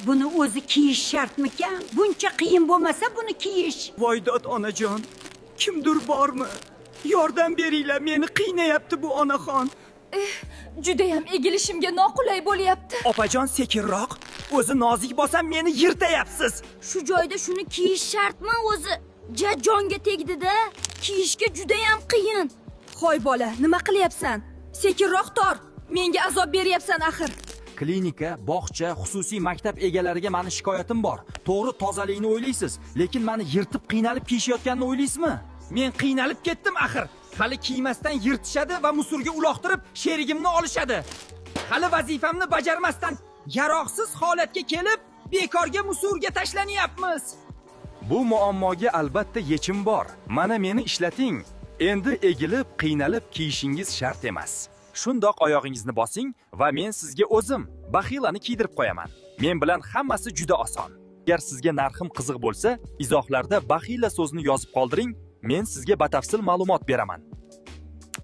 buni o'zi kiyish shartmikan? Buncha qiyin bo'lmasa buni kiyish. Voydod onajon, kimdir bormi? Yordam beringlar, meni qiynayapti bu onaxon. Judayam egilishimga noqulay bo'lyapti. Opajon sekinroq. O'zi nozik bo'lsam meni yirtayapsiz. Shu joyda shuni kiyish shartmi o'zi? Jonga tegdi-da. Kiyishga judayam qiyin. Hoy bola, nima qilyapsan? Sekinroq tor. Menga azob beryapsan axir. Klinika, bog'cha, xususiy maktab egalariga meni shikoyatim bor. To'g'ri tozalikni o'ylaysiz, lekin meni yirtib qiynalib kiyishayotganini o'ylaysizmi? Men qiynalib ketdim axir. Hali kiymasdan yirtishadi va musurga uloqtirib sherigimni olishadi. Hali vazifamni bajarmasdan yaroqsiz holatga kelib, bekorga musurga tashlanyapmiz. Bu muammoga albatta yechim bor. Mana meni ishlating. Endi egilib, qiynalib kiyishingiz shart emas. Shundoq oyog'ingizni bosing va men sizga o'zim baxilani kiydirib qo'yaman. Men bilan hammasi juda oson. Agar sizga narxim qiziq bo'lsa, izohlarda baxila so'zini yozib qoldiring, men sizga batafsil ma'lumot beraman.